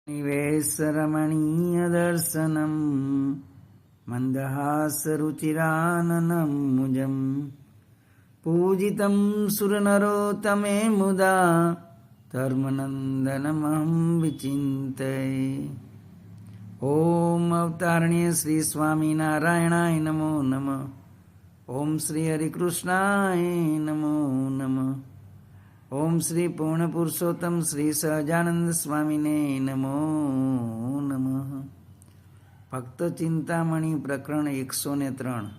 निवेशरमणीयदर्शनम् मन्दहासरुचिराननम्मुजम् पूजितं सुरनरोत्तमे मुदा धर्मनन्दनमहं विचिन्तये। ओम अवतारणीय श्री स्वामीनारायणाय नमो नमः। ओम श्री हरिकृष्णाय नमो नमः। ओम श्री पूर्ण पुरुषोत्तम श्री सहजानंद स्वामीने नमो नमः। भक्त चिंतामणि प्रकरण 103।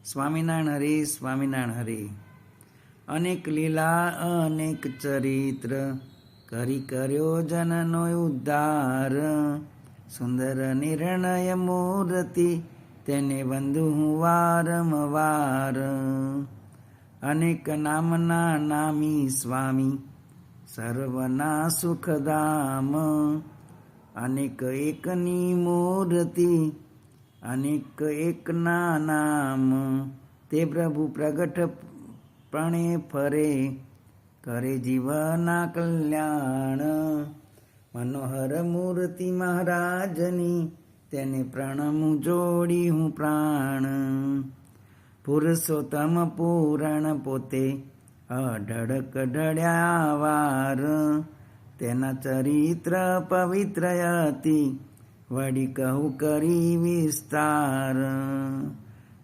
स्वामीनारायण हरि स्वामीनारायण हरि। अनेक लीला अनेक चरित्र करी कर्यो जननो उद्धार। सुंदर निर्णय मूर्ति તેને બંધુ હું વારંવાર। અનેક નામના નામી સ્વામી સર્વના સુખધામ। અનેક એકની મૂર્તિ અનેક એકના નામ। તે પ્રભુ પ્રગટપણે ફરે કરે જીવના કલ્યાણ। મનોહર મૂર્તિ મહારાજની તેને પ્રણમું જોડી હું પ્રાણ। પુરુષોત્તમ પૂરણ પોતે અઢળક ઢળ્યા વાર। તેના ચરિત્ર પવિત્ર અતિ વળી કહું કરી વિસ્તાર।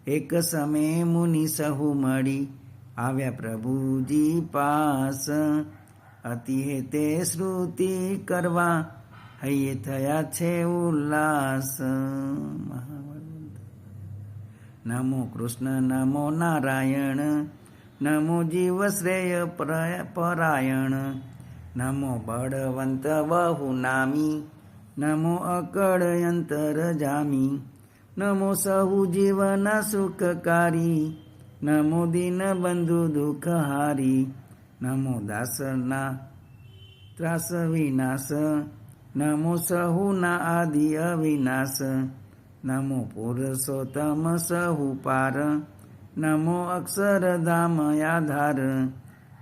એક સમયે મુનિ સહુ મળી આવ્યા પ્રભુજી પાસ। અતિ હેતે શ્રુતિ કરવા હૈયે થયા છે ઉલ્લાસ। નમો કૃષ્ણ નમો નારાયણ નમો જીવ શ્રેય પરાયણ। નમો બળવંત બહુ નામી નમો અકળ અંતર જામી। નમો સહુ જીવન સુખકારી નમો દીન બંધુ દુઃખહારી। નમો દાસના ત્રાસ વિનાશ નમો સહુના આદિ અવિનાશ। નમો પુરુષોત્તમ સહુ પાર નમો અક્ષરધામ આધાર।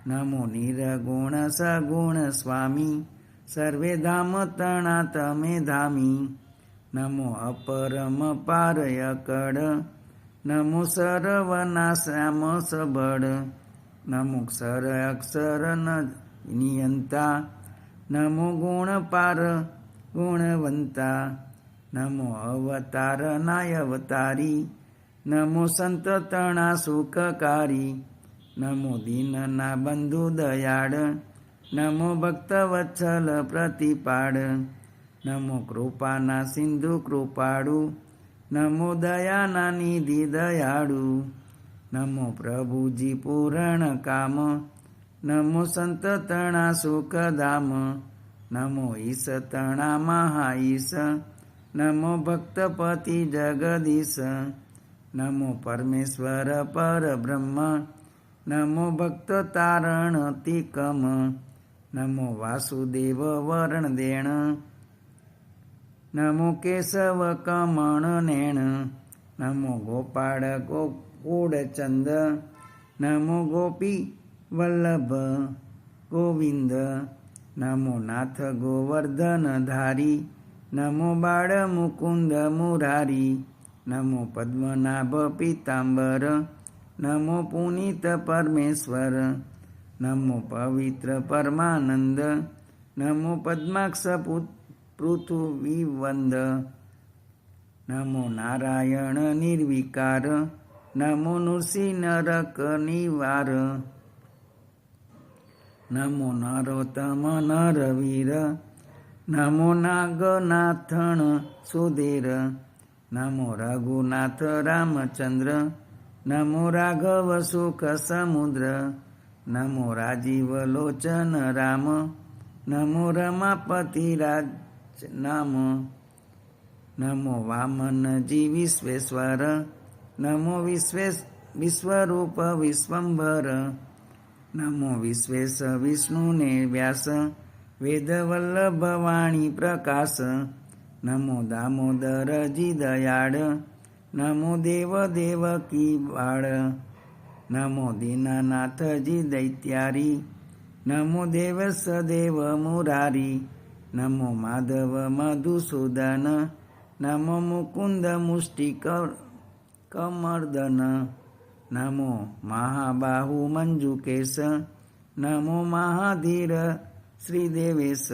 નમો નિર્ગુણ સગુણ સ્વામી સર્વે ધામ તણા તમે ધામી। નમો અપરમ પાર અકળ નમો સર્વનાશ્યામ સબળ। નમો અક્ષર અક્ષર નિયંતા નમો ગુણ પાર ગુણવંતા। નમો અવતાર નાય અવતારી નમો સંત તણા સુખકારી। નમો દીનના બંધુ દયાળ નમો ભક્ત વત્સલ પ્રતિપાળ। નમો કૃપાના સિંધુ કૃપાળુ નમો દયાના નિધિ દયાળુ। નમો પ્રભુજી પૂરણ કામ નમો સંત તણા સુખધામ। નમો ઈશ તણા મહાઈશ નમો ભક્તપતિ જગદીશ। નમો પરમેશ્વર પરબ્રહ્મ નમો ભક્ત તારણ તિકમ। નમો વાસુદેવ વરણ દેણ નમો કેશવ કમણ નેણ। નમો ગોપાળ ગોકુળ ચંદ નમો ગોપી વલ્લભ ગોવિંદ। નમો નાથ ગોવર્ધન ધારી નમો બાળ મુકુંદ મુરારી। નમો પદ્મનાભ પીતાંબર નમો પુનિત પરમેશ્વર। નમો પવિત્ર પરમાનંદ નમો પદ્માક્ષ પૃથ્વીવંદ। નમો નારાયણ નિર્વિકાર નમો નૃસિંહ નરક નિવાર। નમો નરોત્તમ નરવીર નમો નાગનાથણ સુધીર। નમો રઘુનાથ રામચંદ્ર નમો રાઘવ સુખ સમુદ્ર। નમો રાજીવ લોચન રામ નમો રમાપતિ રાજ નામ। નમો વામનજી વિશ્વેશ્વર નમો વિશ્વરૂપ વિશ્વંભર। નમો વિશ્વેશ વિષ્ણુને વ્યાસ વેદ વલ્લભ વાણી પ્રકાશ। નમો દામોદરજી દયાળ નમો દેવ દેવકી બાળ। નમો દીનાનાથજી દૈત્યારી નમો દેવસ દેવ મુરારી। નમો માધવ મધુસૂદન, નમો મુકુંદ મુષ્ટિક કમર્દન, નમો મહાબાહુ મંજુકેશ, નમો મહાધીર શ્રીદેવેશ,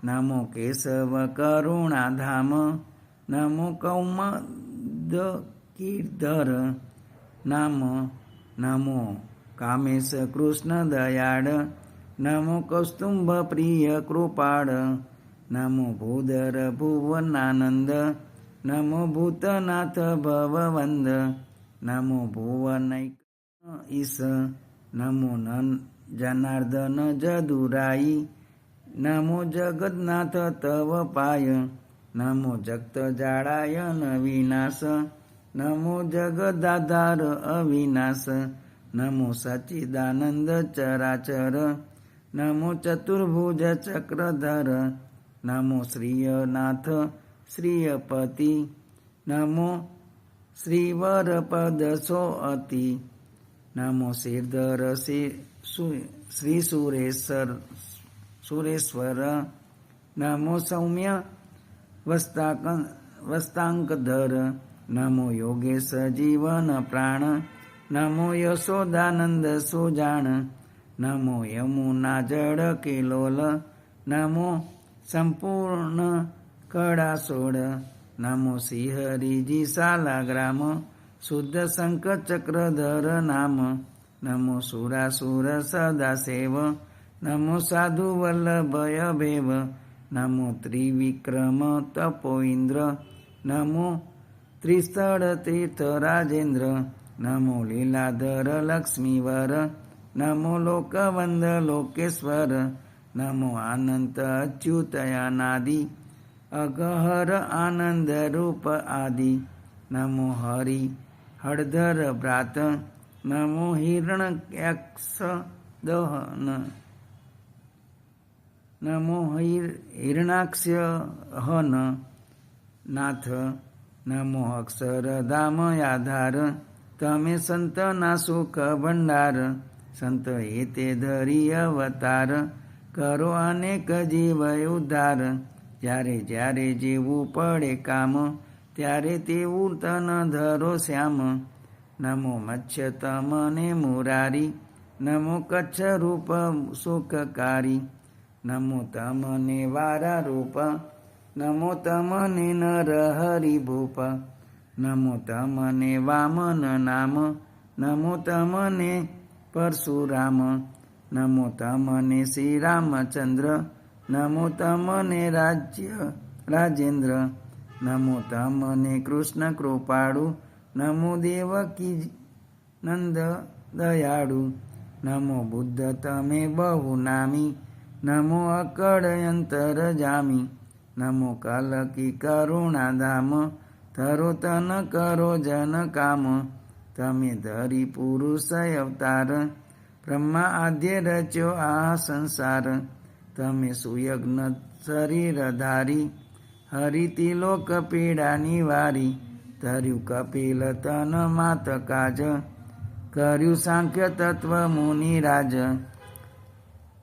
નમો કેશવ કરુણાધામ, નમો કૌમદ કીર્ધર, નમો કામેશ કૃષ્ણ દયાળ, નમો કૌસ્તુંભ પ્રિય કૃપાળ, નમો ભૂધર ભુવનાનંદ, નમો ભૂતનાથ ભવવંદ, નમો ભુવનૈક ઈશ, નમો જનાર્દન જદુરાઈ, નમો જગન્નાથ તવ પાય, નમો જગત જાળાયન વિનાશ, નમો જગદાધાર અવિનાશ, નમો સચ્ચિદાનંદ ચરાચર, નમો ચતુર્ભુજ ચક્રધર, નમો શ્રીયનાથ શ્રીયપતિ, નમો શ્રીવરપદ સોઅતિ, નમો શ્રીધર શ્રી સુરેશ્વર, નમો સૌમ્ય વસ્તાંકધર, નમો યોગેશ જીવન પ્રાણ, નમો યશોદાનંદ સુજાણ, નમો યમુના જળ કિલોલ, નમો સંપૂર્ણ કળાસોળ, નમો શ્રીહરિજી શાલાગ્રામ, શુદ્ધ શંખ ચક્રધર નામ, નમો સુરાસુર સદાશેવ, નમો સાધુ વલ્લભય ભેવ, નમો ત્રિવિક્રમ તપોઇન્દ્ર, નમો ત્રિસ્થળ તીર્થ રાજેન્દ્ર, નમો લીલાધર લક્ષ્મીવર, નમો લોકવંદ લોકેશ્વર, નમો અનંત અચ્યુતયાનાદિ, અગહર આનંદ રૂપ આદિ, નમો હરિ હળધર ભ્રાત, નમો હિરણ્યક્ષ દહન, નમો હિરણાક્ષ હન નાથ, નમો અક્ષરધામ આધાર, તમે સંતના સુખ ભંડાર, સંત એતે ધરી અવતાર, કરો અનેક જીવ ઉદ્ધાર, જ્યારે જ્યારે જેવું પડે કામ, ત્યારે તેવું તન ધરો શ્યામ, નમો મત્સ્ય તમને મુરારી, નમો કચ્છ રૂપ સુખકારી, નમો તમને વારા રૂપ, નમો તમને નર હરિ ભૂપ, નમો તમને વામન નામ, નમો તમને પરશુરામ, નમો તમને શ્રી રામચંદ્ર, નમો તમને રાજેન્દ્ર, નમો તમને કૃષ્ણ કૃપાળુ, નમો દેવકી નંદ દયાળુ, નમો બુદ્ધ તમે બહુ નામી, નમો અકળ અંતર જામી, નમો કલકી કરુણાધામ, ધરો તન કરો જન કામ, તમે ધરી પુરુષ અવતાર, બ્રહ્મા આદ્ય રચ્યો આ સંસાર, તમે સુયજ્ઞ શરીર ધારી, હરિ લોક પીડા નિવારી, ધર્યું કપિલ તન માત કાજ, કર્યું સાંખ્ય તત્વ મુનિરાજ,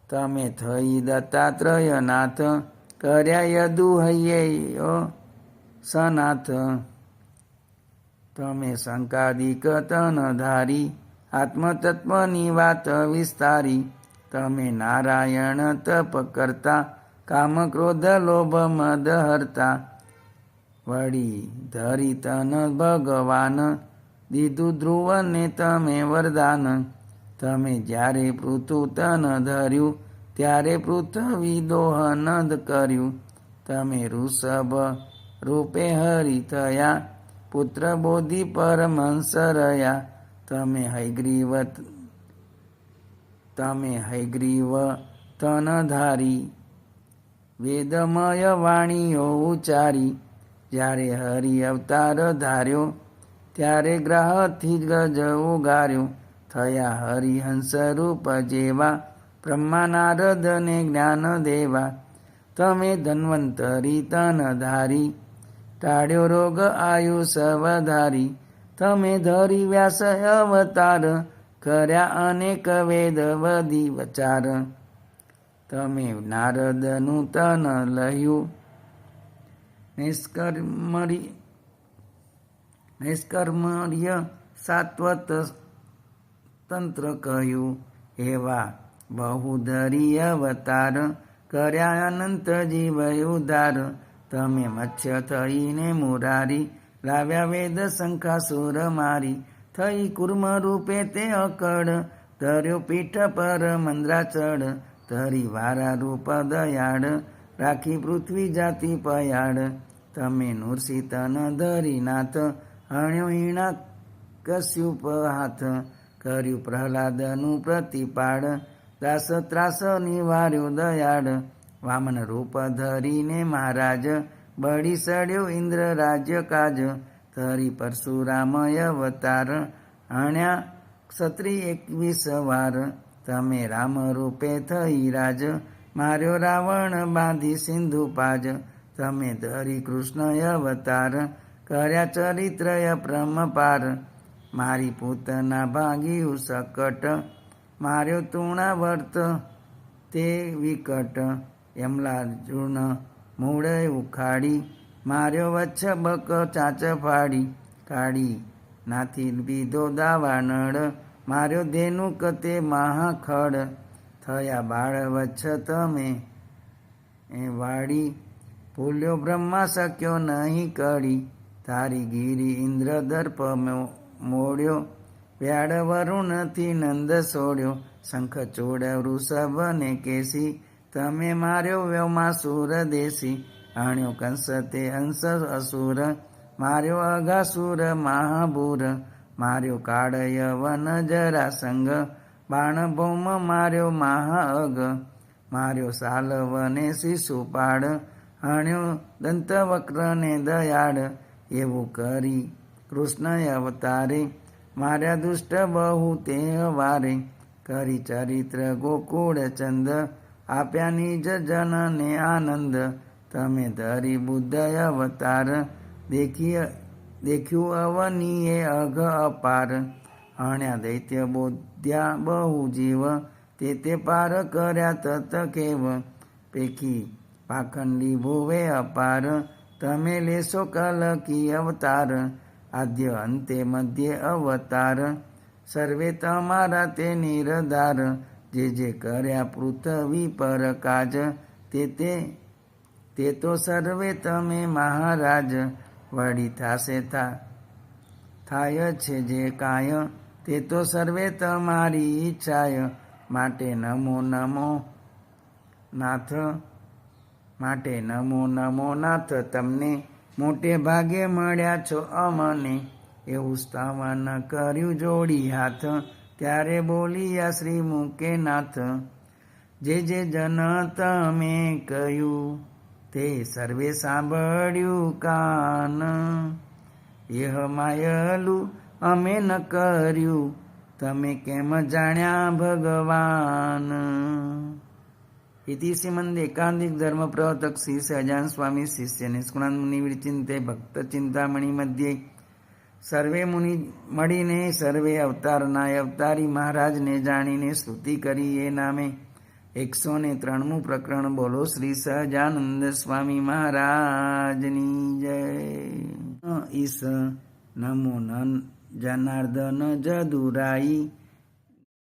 તમે થઈ દત્તાત્રય નાથ, કર્યા યદુ હૈયે સનાથ, તમે શંકાદિક તન ધારી, આત્મતત્વની વાત વિસ્તારી, તમે નારાયણ તપ કરતા, કામ ક્રોધ લોભ મદ હરતા, વળી ધરી તન ભગવાન, દીધું ધ્રુવને તમે વરદાન, તમે જ્યારે પૃથુ તન ધર્યું, ત્યારે પૃથ્વી દોહન કર્યું, તમે ઋષભ રૂપે હરિ થયા, પુત્ર બોધિ પરમહંસ રહ્યા, તમે હયગ્રીવ તન ધારી, વેદમય વાણીઓ ઉચ્ચારી, જ્યારે હરિ અવતાર ધાર્યો, ત્યારે ગ્રહથી ગજ ઉગાર્યો, થયા હરિહંસ રૂપ જેવા, બ્રહ્મા નારદ ને જ્ઞાન દેવા, તમે ધન્વંતરી તન ધારી, ટાળ્યો રોગ આયુષ વધારી, તમે ધરી વ્યાસ અવતાર, કર્યા અનેક વેદ વદી વચાર, તમે નારદનું તન લહ્યું, નૈષ્કર્મર્ય સાત્વત તંત્ર કહ્યું. એવા બહુધરી અવતાર કર્યા અનંત જીવ ઉદ્ધાર. તમે મત્સ્ય થઈને મુરારી, લાવ્યા વેદ શંખાસુર મારી. થઈ કુર્મ રૂપે તે અકળ, ધર્યો પીઠ પર મંદ્રાચળ. ધરી વારા રૂપ દયાળ, રાખી પૃથ્વી જાતિ પયાળ. તમે નૃસિંહ ધરી નાથ, હણ્યો હીણા કશ્યુપ હાથ. કર્યું પ્રહલાદનું પ્રતિપાળ, દાસ ત્રાસ નિવાર્યો દયાળ. વામન રૂપ ધરીને મહારાજ, બળી સડ્યો ઇન્દ્ર રાજ્ય કાજ. ધરી પરશુરામય અવતાર, હણ્યા ક્ષત્રિય 21 વાર. તમે રામ રૂપે થઈ રાજ, માર્યો રાવણ બાંધી સિંધુ પાજ. તમે ધરી કૃષ્ણ અવતાર, કર્યા ચરિત્રય બ્રહ્મપાર. મારી પૂતના ભાગ્યું સકટ, માર્યો તૃણાવર્ત તે વિકટ. યમલાર્જુન મૂળે ઉખાડી, માર્યો વચ્છબક ચાંચ ફાડી. કાઢી નાથી બીધો દાવાનળ, માર્યો ધેનુક તે મહાખડ. થયા બાળ વચ્છ તમે વાડી, ભૂલ્યો બ્રહ્મા શક્યો નહીં કડી. તારી ગીરી ઇન્દ્ર દર્પ મોડ્યો, વ્યાળ વરુણથી નંદ સોડ્યો. શંખચૂડ વૃષભ ને કેસી, તમે માર્યો વ્યોમાસુર દેશી. હણ્યો કંસ તે અંશ અસુર, માર્યો અઘાસુર મહાભૂર. માર્યો કાળય વન જરાસંગ, બાણ ભૌમ માર્યો મહાઅગ. માર્યો સાલવને શિશુપાળ, હણ્યો દંતવક્રને દયાળ. એવું કરી કૃષ્ણ અવતારે, માર્યા દુષ્ટ બહુ તે વારે. કરી ચરિત્ર ગોકુળ ચંદ, આપ્યા નિજ જનને આનંદ. તમે ધરી બુદ્ધ અવતાર, દેખ્યું અવનીએ અઘ અપાર. હણ્યા દૈત્ય બોધ્યા બહુ જીવ, તે પાર કર્યા તત કેવ. પેખી પાખંડી ભુવે અપાર, તમે લેશો કલકી અવતાર. આદ્ય અંતે મધ્ય અવતાર, સર્વે તમારા તે નિરધાર. જે કર્યા પૃથ્વી પર કાજ, તે તો સર્વે તમે મહારાજ. વળી થાશે થાય છે જે કાય, તે તો સર્વે તમારી ઈચ્છાય. માટે નમો નમો નાથ તમને, મોટે ભાગે મળ્યા છો અમને. એવું સ્તવન કર્યું જોડી હાથ, ત્યારે બોલિયા શ્રી મુકે નાથ. જે જન તમે કહ્યું, તે સર્વે સાંભળ્યું કાન. એહ માયલું અમે ન કર્યું, તમે કેમ જાણ્યા ભગવાન. ઇતિ શ્રીમદ એકાંતિક ધર્મ પ્રવર્તક શ્રી સહજાનંદ સ્વામી શિષ્ય નિષ્કુળાનંદ મુનિ વિરચિંતે ભક્ત ચિંતામણી મધ્યે. સર્વે મુનિ મળીને સર્વે અવતારના અવતારી મહારાજને જાણીને સ્તુતિ કરી એ નામે. 103મું પ્રકરણ. બોલો શ્રી સહજાનંદ સ્વામી મહારાજની જય. ઈશ નમો જનાર્દન જદુરાઈ,